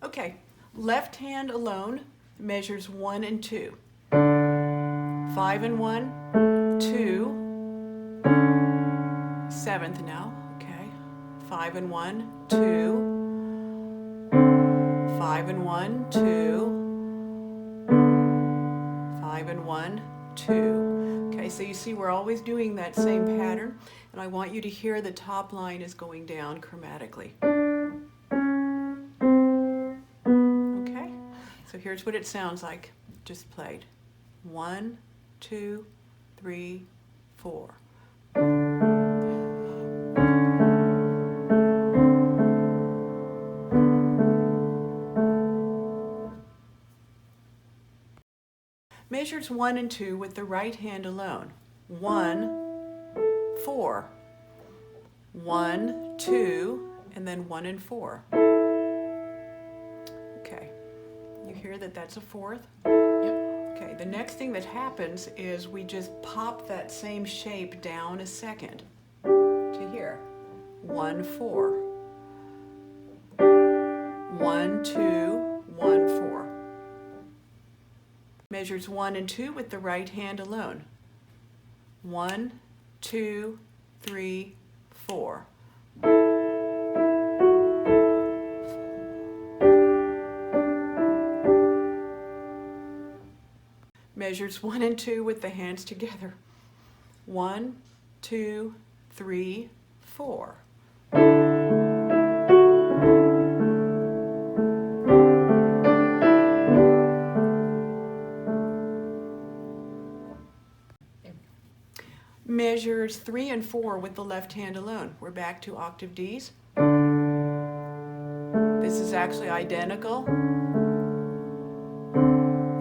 Okay, left hand alone measures 1 and 2. 5 and 1, 2. 7th now, okay. 5 and 1, 2. 5 and 1, 2. 5 and 1, 2. Okay, so you see we're always doing that same pattern, and I want you to hear the top line is going down chromatically. Okay, so here's what it sounds like, just played. 1, 2, 3, 4. Measures 1 and 2 with the right hand alone. 1, 4. 1, 2, and then 1 and 4. Okay, you hear that that's a fourth? Yep. Okay, the next thing that happens is we just pop that same shape down a second to here. 1, 4. 1, 2, 1, 4. Measures 1 and 2 with the right hand alone. 1, 2, 3, 4. Measures 1 and 2 with the hands together. 1, 2, 3, 4. Measures 3 and 4 with the left hand alone. We're back to octave Ds. This is actually identical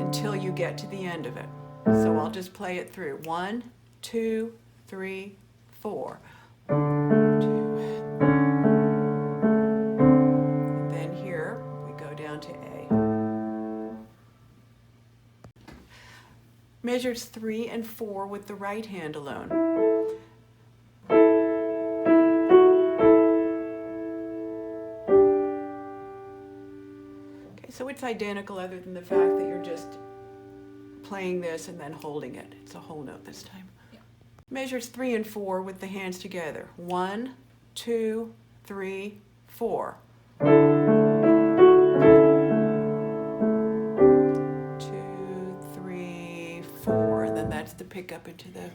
until you get to the end of it. So I'll just play it through. 1, 2, 3, 4. Then here we go down to A. Measures 3 and 4 with the right hand alone. Okay, so it's identical other than the fact that you're just playing this and then holding it. It's a whole note this time. Yeah. Measures 3 and 4 with the hands together. 1, 2, 3, 4. 2, 3, 4. And then that's the pickup into the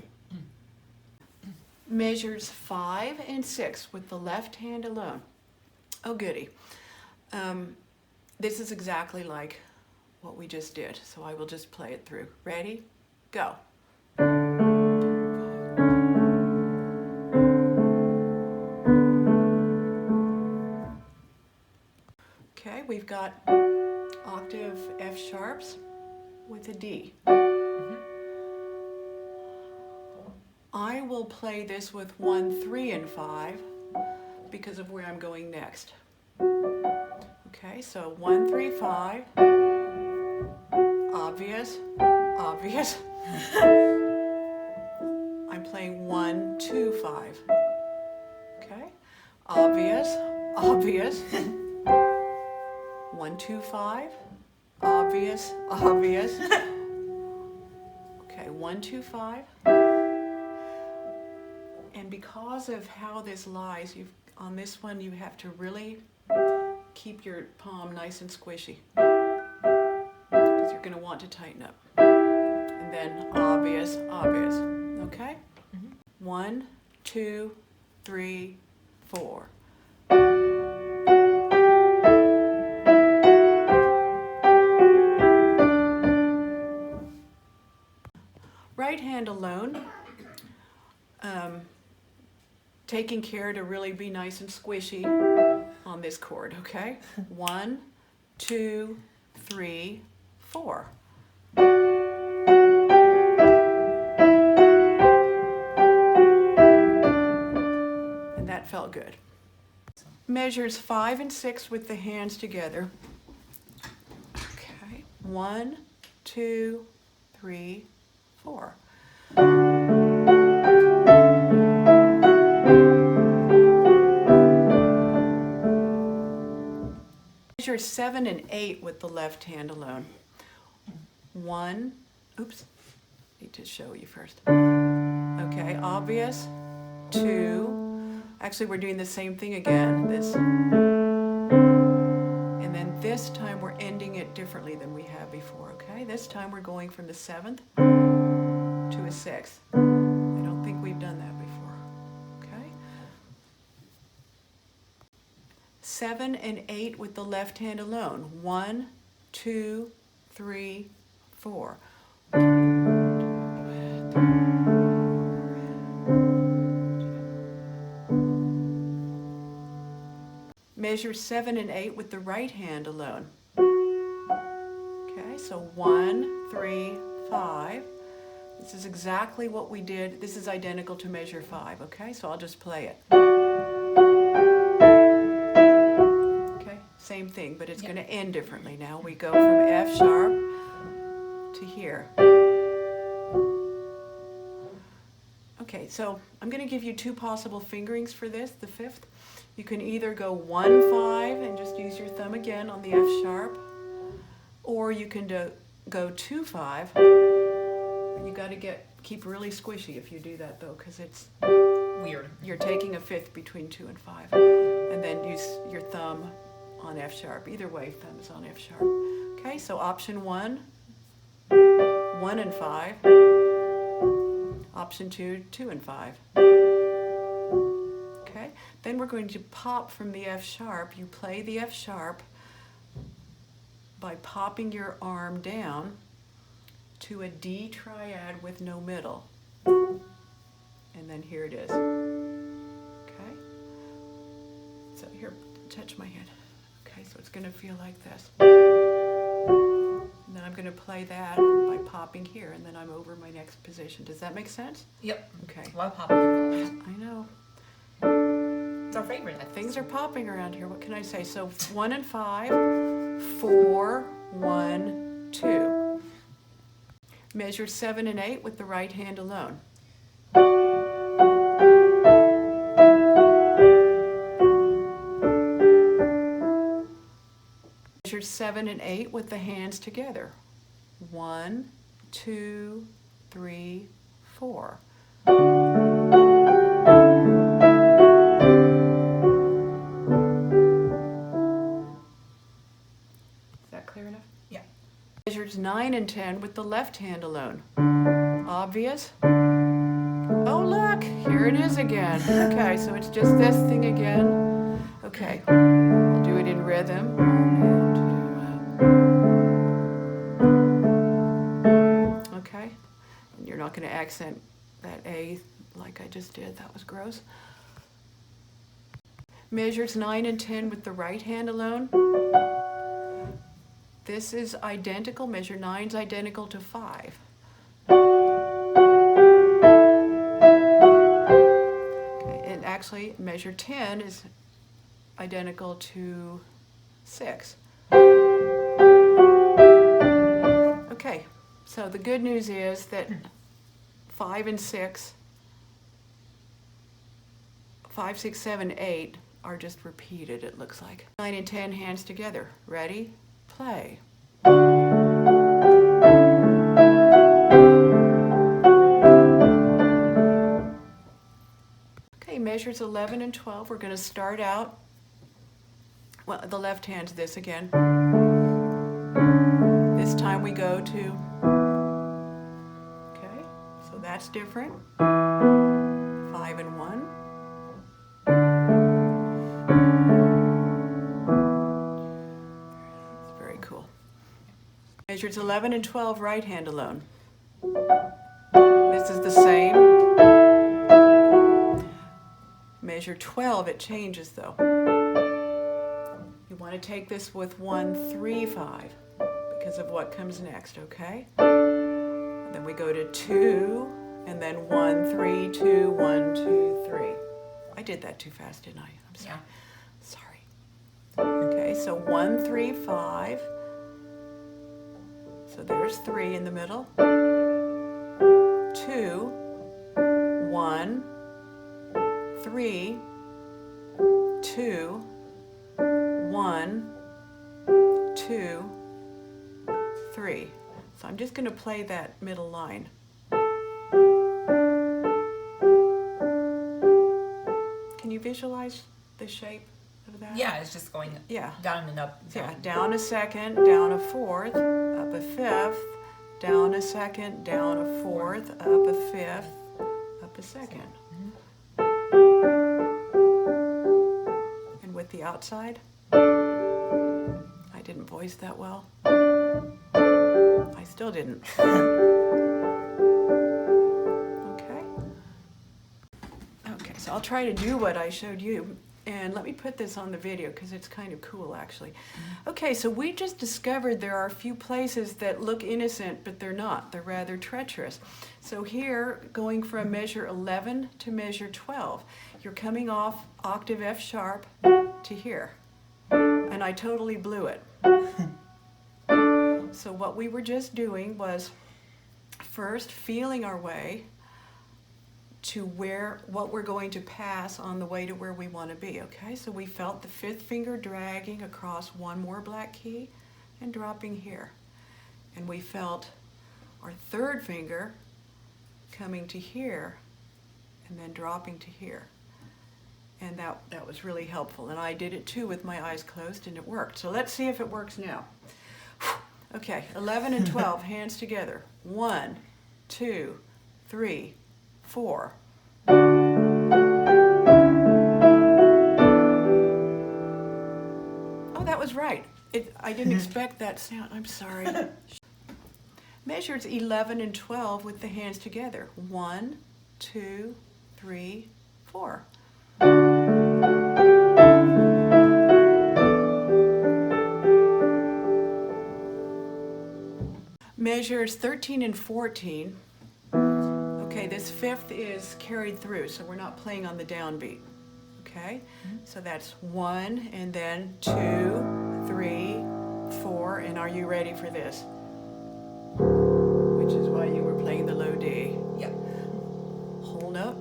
measures 5 and 6 with the left hand alone. Oh goody. This is exactly like what we just did, so I will just play it through. Ready? Go. Okay, we've got octave F sharps with a D. I will play this with 1, 3, and 5 because of where I'm going next. Okay, so 1, 3, 5. Obvious, obvious. I'm playing 1, 2, 5. Okay, obvious, obvious. 1, 2, 5. Obvious, obvious. Okay, 1, 2, 5. And because of how this lies, on this one you have to really keep your palm nice and squishy because you're going to want to tighten up. And then obvious, obvious. Okay? 1, 2, 3, 4. Right hand alone. Taking care to really be nice and squishy on this chord, okay? 1, 2, 3, 4. And that felt good. Measures 5 and 6 with the hands together. Okay, 1, 2, 3, 4. Measure 7 and 8 with the left hand alone. 1, oops, need to show you first. Okay, obvious. 2, actually we're doing the same thing again. This, and then this time we're ending it differently than we have before, okay? This time we're going from the 7th to a 6th. I don't think we've done that before, okay? 7 and 8 with the left hand alone. 1, 2, 3, 4. Measure 7 and 8 with the right hand alone. Okay, so 1, 3, 5. This is exactly what we did. This is identical to measure 5, okay? So I'll just play it. Okay, same thing, but it's going to end differently now. We go from F sharp to here. Okay, so I'm going to give you 2 possible fingerings for this, the 5th. You can either go 1, 5 and just use your thumb again on the F sharp, or you can go 2, 5. You got to keep really squishy if you do that though, because it's weird. You're taking a 5th between 2 and 5, and then use your thumb on F sharp. Either way, thumb is on F sharp. Okay, so option 1, 1 and 5. Option 2, 2 and 5. Okay, then we're going to pop from the F sharp. You play the F sharp by popping your arm down to a D triad with no middle. And then here it is. Okay, so here, touch my hand. Okay, so it's going to feel like this. And then I'm going to play that by popping here, and then I'm over my next position. Does that make sense? Yep. Okay. Why popping? I know. It's our favorite. Things are popping around here. What can I say? So 1 and 5, 4, 1, 2. Measure 7 and 8 with the right hand alone. Measure 7 and 8 with the hands together. 1, 2, 3, 4. Is that clear enough? Yeah. Measures 9 and 10 with the left hand alone. Obvious? Oh look, here it is again. Okay, so it's just this thing again. Okay, I'll do it in rhythm. 1 and 2. Okay, and you're not going to accent that A like I just did. That was gross. Measures 9 and 10 with the right hand alone. This is identical. Measure 9 is identical to 5. Okay, and actually measure 10 is identical to 6. Okay, so the good news is that 5 and 6, 5, 6, 7, 8 are just repeated, it looks like. 9 and 10 hands together. Ready? Play. Okay, measures 11 and 12. We're going to start out, well, the left hand's this again. This time we go to, okay, so that's different. 5 and 1. Measures 11 and 12, right hand alone. This is the same. Measure 12, it changes though. You want to take this with 1, 3, 5 because of what comes next, okay? And then we go to 2, and then 1, 3, 2, 1, 2, 3. I did that too fast, didn't I? I'm sorry. Yeah. Sorry. Okay, so 1, 3, 5. So there's 3 in the middle. 2, 1, 3, 2, 1, 2, 3. So I'm just going to play that middle line. Can you visualize the shape of that? Yeah, it's just going down and up. Down. Yeah, down a second, down a fourth, up a fifth, down a second, down a fourth, up a fifth, up a second. And with the outside, I didn't voice that well. I still didn't. Okay, so I'll try to do what I showed you. And let me put this on the video because it's kind of cool actually. Okay, so we just discovered there are a few places that look innocent, but they're not. They're rather treacherous. So here, going from measure 11 to measure 12, you're coming off octave F sharp to here. And I totally blew it. So what we were just doing was first feeling our way to what we're going to pass on the way to where we want to be, okay? So we felt the fifth finger dragging across one more black key and dropping here. And we felt our third finger coming to here and then dropping to here. And that was really helpful. And I did it too with my eyes closed and it worked. So let's see if it works now. Okay, 11 and 12, hands together. 1, 2, 3, 4. Oh, that was right. I didn't expect that sound. I'm sorry. Measures 11 and 12 with the hands together. 1, 2, 3, 4. Measures 13 and 14. Okay, this fifth is carried through, so we're not playing on the downbeat. Okay, so that's 1 and then 2, 3, 4, and are you ready for this? Which is why you were playing the low D. Yep. Whole note.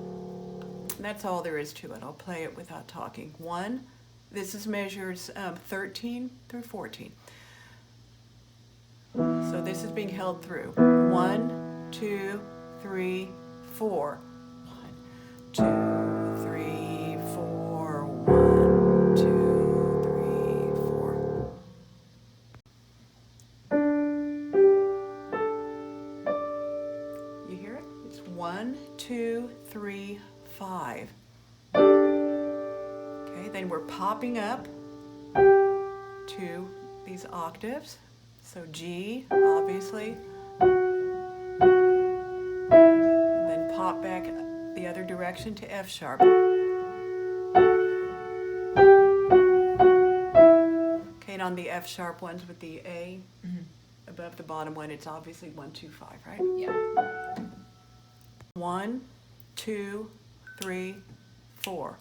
That's all there is to it. I'll play it without talking. 1, this is measures 13 through 14. So this is being held through. 1, 2, 3, 4. 1, 2, 3, 4. 1, 2, 3, 4. You hear it? It's 1, 2, 3, 5. Okay, then we're popping up to these octaves. So G, obviously. And then pop back the other direction to F sharp. Okay, and on the F sharp ones with the A above the bottom one, it's obviously 1, 2, 5, right? Yeah. 1, 2, 3, 4.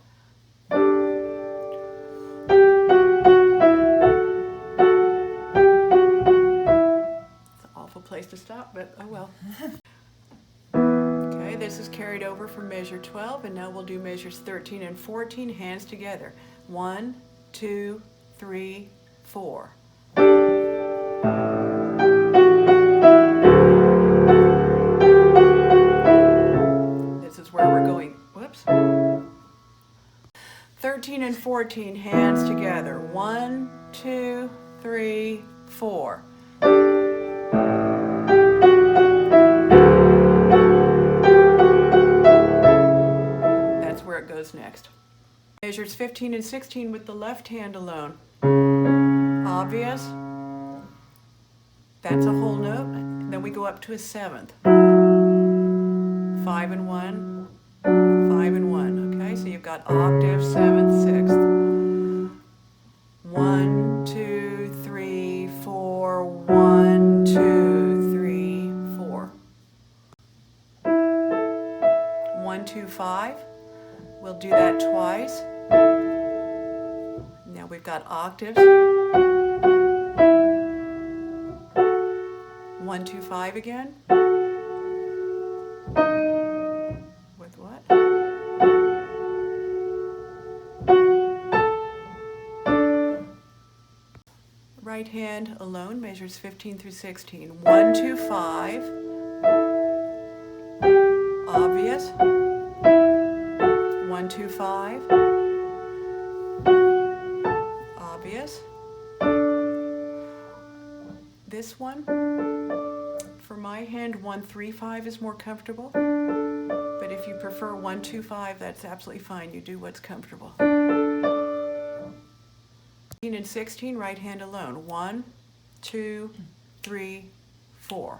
Place to stop, but oh well. Okay, this is carried over from measure 12, and now we'll do measures 13 and 14, hands together. 1, 2, 3, 4. This is where we're going. Whoops. 13 and 14, hands together. 1, 2, 3, 4. Goes next. Measures 15 and 16 with the left hand alone. Obvious. That's a whole note. And then we go up to a seventh. 5 and 1, 5 and 1. Okay, so you've got octave, seventh, sixth. 1, 2, 3, 4. 1, 2, 3, 4. 1, 2, 5. We'll do that twice. Now we've got octaves. 1, 2, 5 again. With what? Right right hand alone measures 15 through 16. 1, 2, 5. Obvious. 1, 2, 5. Obvious. This one, for my hand, 1, 3, 5 is more comfortable. But if you prefer 1, 2, 5, that's absolutely fine. You do what's comfortable. 15 and 16, right hand alone. 1, 2, 3, 4.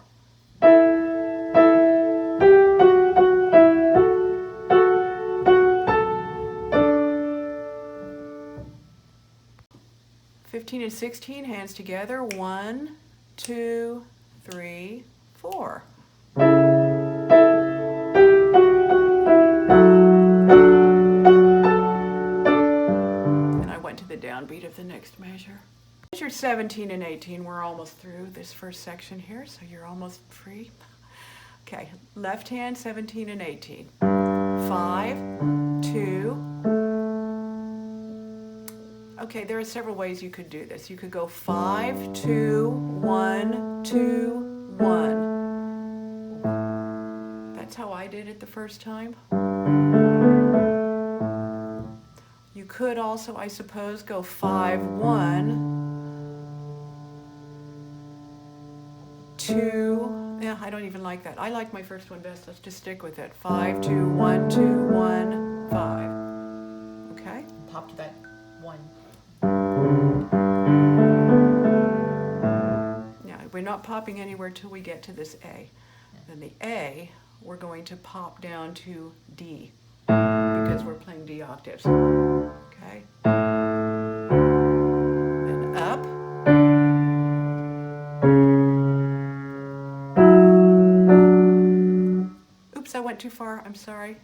Fifteen and 16, hands together. 1, 2, 3, 4. And I went to the downbeat of the next measure. Measure 17 and 18. We're almost through this first section here, so you're almost free. Okay, left hand, 17 and 18. 5, 2. Okay, there are several ways you could do this. You could go 5, 2, 1, 2, 1. That's how I did it the first time. You could also, I suppose, go 5, 1, 2. Yeah, I don't even like that. I like my first one best. Let's just stick with it. 5, 2, 1, 2, 1, 5. Okay? Pop to that 1. Now, we're not popping anywhere till we get to this A. Then the A, we're going to pop down to D because we're playing D octaves. Okay? Then up. Oops, I went too far. I'm sorry.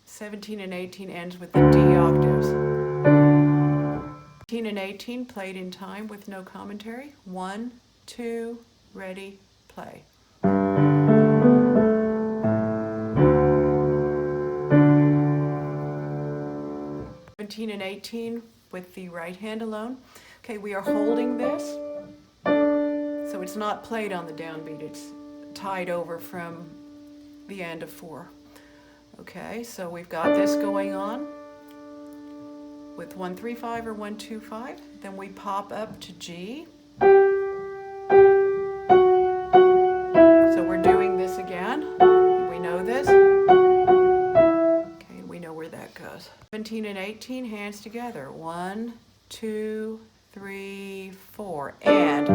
17 and 18 ends with the D octaves. 17 and 18 played in time with no commentary. 1, 2, ready, play. And 18 with the right hand alone. Okay, we are holding this, so it's not played on the downbeat, it's tied over from the end of 4. Okay, so we've got this going on with 1, 3, 5 or 1, 2, 5. Then we pop up to G. So we're doing this again. We know this. Okay, we know where that goes. 17 and 18, hands together. 1, 2, 3, 4, and.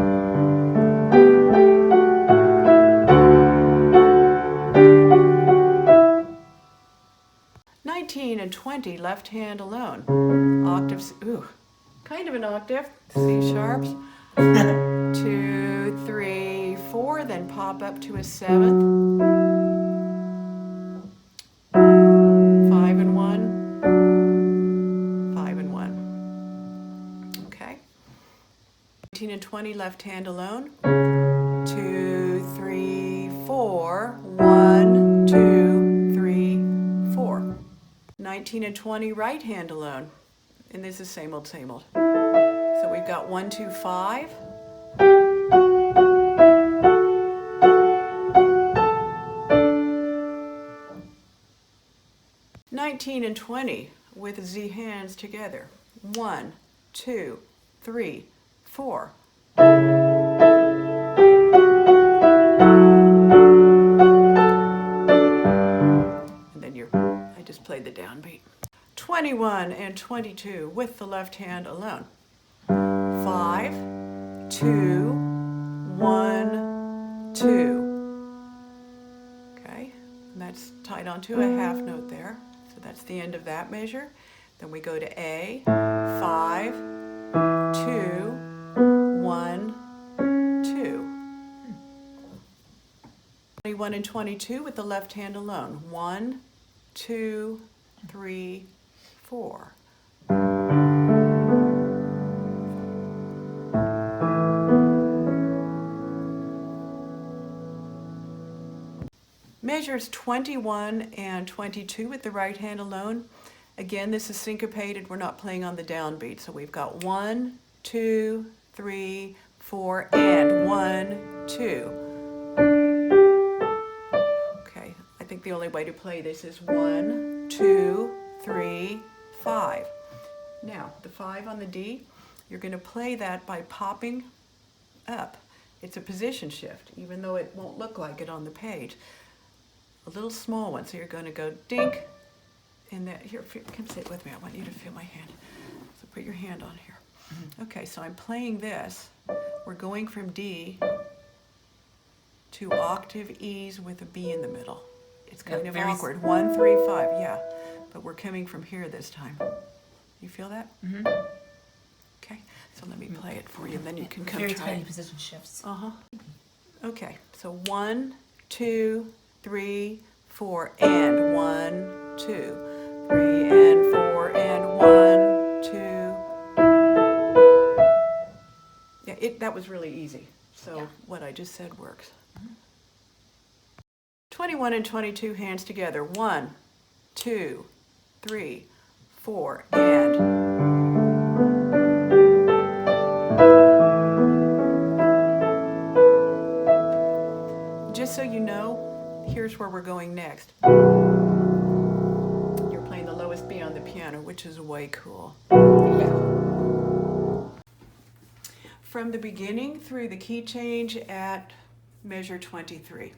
19 and 20, left hand alone. Octaves, ooh, kind of an octave. C sharps. 2, 3, 4, then pop up to a 7th. 5 and 1. 5 and 1. Okay. 19 and 20, left hand alone. 2, 3, 4. 1, 2, 3, 4. 19 and 20, right hand alone. And this is same old, same old. So we've got 1, 2, 5. (19 and 20 with Z hands together. 1, 2, 3, 4. And then I just played the downbeat. 21 and 22 with the left hand alone. 5, 2, 1, 2. Okay, and that's tied onto a half note there. So that's the end of that measure. Then we go to A, 5, 2, 1, 2. 21 and 22 with the left hand alone. 1, 2, 3, 4. Measures 21 and 22 with the right hand alone. Again, this is syncopated. We're not playing on the downbeat. So we've got 1, 2, 3, 4, and 1, 2. Okay, I think the only way to play this is 1, 2, 3, 5. Now, the 5 on the D, you're going to play that by popping up. It's a position shift, even though it won't look like it on the page. A little small one, so you're going to go dink, and that, here, come sit with me, I want you to feel my hand. So put your hand on here. Okay, so I'm playing this. We're going from D to octave E's with a B in the middle. It's kind of awkward. 1, 3, 5, yeah. But we're coming from here this time. You feel that? Mm-hmm. Okay, so let me play it for you, and then you can come Very try tiny it. position shifts. Okay, so 1, 2, 3, 4, and 1, 2, 3, and 4, and 1, 2. Yeah, that was really easy. So what I just said works. 21 and 22 hands together. 1, 2, 3, 4, and. Just so you know, here's where we're going next. You're playing the lowest B on the piano, which is way cool. Yeah. From the beginning through the key change at measure 23.